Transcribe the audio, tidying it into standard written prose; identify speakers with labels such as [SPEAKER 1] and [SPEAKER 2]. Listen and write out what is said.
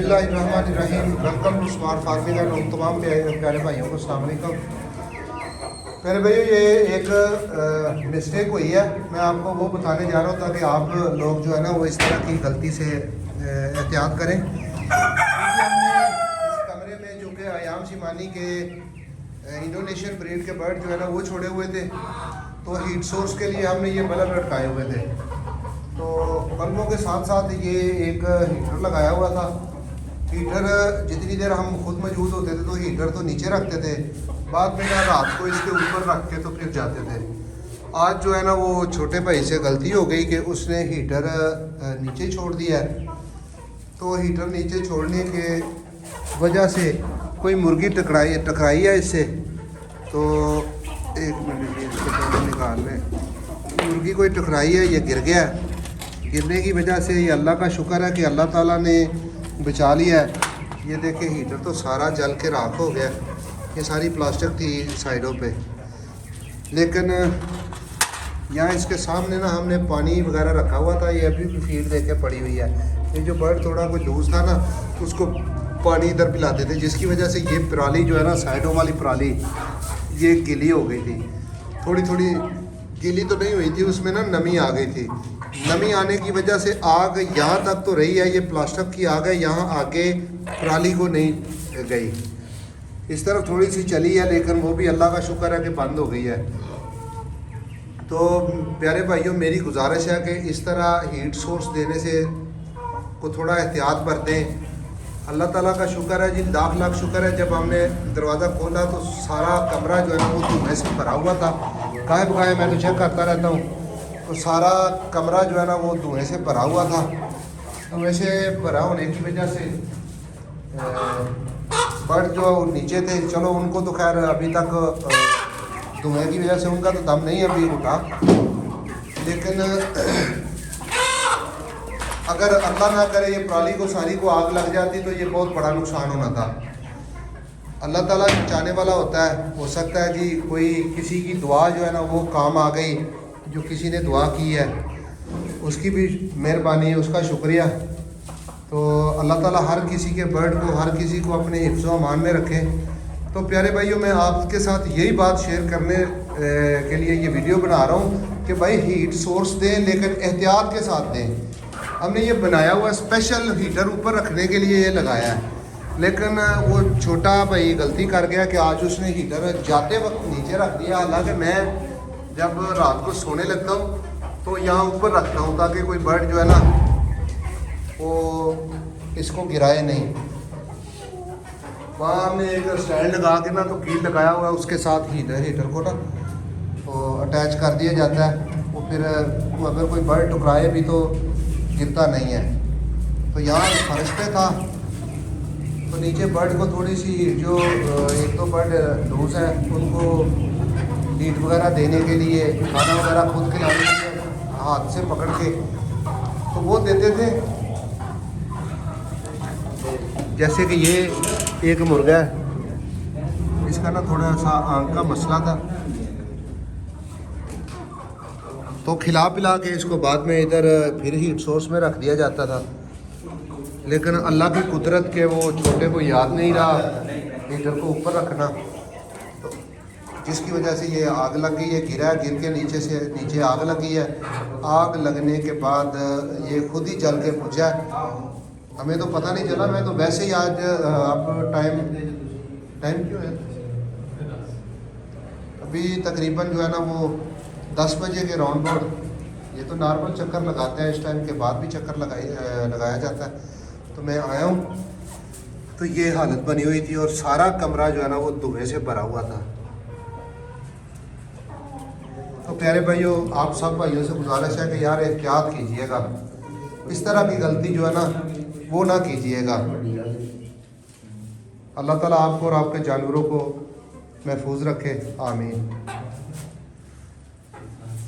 [SPEAKER 1] बिस्मिल्लाहिर्रहमानिर्रहीम। Welcome to smart farming and तमाम प्यारे भाइयों को अस्सलाम वालेकुम। प्यारे भाइयों, ये एक मिस्टेक हुई है, मैं आपको वो बताने जा रहा हूँ ताकि आप लोग जो है ना वो इस तरह की गलती से एहतियात करें। हमने इस कमरे में जो कि आयाम शिमानी के इंडोनेशियन ब्रीड के बर्ड जो है ना वो छोड़े हुए थे, तो हीट सोर्स के लिए हमने ये बल्ब लटकाए हुए थे। तो बल्बों के साथ साथ ये एक हीटर लगाया हुआ था। हीटर जितनी देर हम खुद मौजूद होते थे तो हीटर तो नीचे रखते थे, बाद में ना रात को इसके ऊपर रख के तो फिर जाते थे। आज जो है ना वो छोटे भाई से गलती हो गई कि उसने हीटर नीचे छोड़ दिया है। तो हीटर नीचे छोड़ने के वजह से कोई मुर्गी टकराई है इससे। तो एक मिनट इसको पहले निकाल लें। मुर्गी कोई टकराई है, ये गिर गया। गिरने की वजह से ये अल्लाह का शुक्र है कि अल्लाह ताला ने बचा लिया है। ये देखे हीटर तो सारा जल के राख हो गया। ये सारी प्लास्टिक थी साइडों पे, लेकिन यहाँ इसके सामने ना हमने पानी वगैरह रखा हुआ था। ये अभी भी फीड देके पड़ी हुई है। ये जो बर्ड थोड़ा कोई लूज था ना, उसको पानी इधर पिलाते थे, जिसकी वजह से ये पराली जो है ना, साइडों वाली पराली ये गीली हो गई थी। थोड़ी थोड़ी गीली तो नहीं हुई थी, उसमें ना नमी आ गई थी। नमी आने की वजह से आग यहाँ तक तो रही है, ये प्लास्टिक की आग है, यहाँ आगे पराली को नहीं गई। इस तरफ थोड़ी सी चली है, लेकिन वो भी अल्लाह का शुक्र है कि बंद हो गई है। तो प्यारे भाइयों, मेरी गुजारिश है कि इस तरह हीट सोर्स देने से को थोड़ा एहतियात बरतें। अल्लाह ताला का शुक्र है जी, लाख लाख शुक्र है, जब हमने दरवाज़ा खोला तो सारा कमरा जो है ना वो धुएं से भरा हुआ था। गाय बगाए मैं तो चेक करता रहता हूँ, तो सारा कमरा जो है ना वो धुएं से भरा हुआ था। धुएं से भरा होने की वजह से बर्ड जो नीचे थे, चलो उनको तो खैर अभी तक धुएं की वजह से उनका तो दम नहीं अभी उठा, लेकिन अगर अल्लाह ना करे ये पराली को सारी को आग लग जाती तो ये बहुत बड़ा नुकसान होना था। अल्लाह ताला बचाने वाला होता है। हो सकता है जी कोई किसी की दुआ जो है ना वो काम आ गई, जो किसी ने दुआ की है उसकी भी मेहरबानी है, उसका शुक्रिया। तो अल्लाह ताला हर किसी के बर्ड को, हर किसी को अपने हिफ्ज़ व अमान में रखे। तो प्यारे भाइयों, मैं आपके साथ यही बात शेयर करने के लिए ये वीडियो बना रहा हूँ कि भाई हीट सोर्स दें, लेकिन एहतियात के साथ दें। हमने ये बनाया हुआ स्पेशल हीटर ऊपर रखने के लिए ये लगाया है, लेकिन वो छोटा भाई गलती कर गया कि आज उसने हीटर जाते वक्त नीचे रख दिया। हालांकि मैं जब रात को सोने लगता हूँ तो यहाँ ऊपर रखता हूँ ताकि कोई बर्ड जो है ना वो इसको गिराए नहीं। वहाँ हमने एक स्टैंड लगा के ना तो कील लगाया हुआ है, उसके साथ हीटर को ना तो अटैच कर दिया जाता है। वो फिर अगर कोई बर्ड टकराए भी तो गिरता नहीं है। तो यहाँ फर्श पे था तो नीचे बर्ड को थोड़ी सी जो एक तो बर्ड लूज है, उनको हीट वगैरह देने के लिए, खाना वगैरह खुद खिलाने के लिए हाथ से पकड़ के तो वो देते थे। जैसे कि ये एक मुर्गा है, इसका ना थोड़ा सा आंख का मसला था, तो खिला पिला के इसको बाद में इधर फिर हीट सोर्स में रख दिया जाता था। लेकिन अल्लाह की कुदरत के वो छोटे को याद नहीं रहा हीटर को ऊपर रखना, तो जिसकी वजह से ये आग लग गई है। गिरा, गिर के नीचे आग लगी है। आग लगने के बाद ये खुद ही जल के बुझा। हमें तो पता नहीं चला, मैं तो वैसे ही आज अब टाइम क्यों है, अभी तकरीबन जो है ना वो 10 बजे के राउंड अबाउट। ये तो नॉर्मल चक्कर लगाते हैं, इस टाइम के बाद भी चक्कर लगाया जाता है। तो मैं आया हूँ तो ये हालत बनी हुई थी और सारा कमरा जो है ना वो धुएं से भरा हुआ था। तो प्यारे भाइयों, आप सब भाइयों से गुजारिश है कि यार एहतियात कीजिएगा, इस तरह की गलती जो है ना वो ना कीजिएगा। अल्लाह ताला आपको और आपके जानवरों को महफूज रखे, आमीन।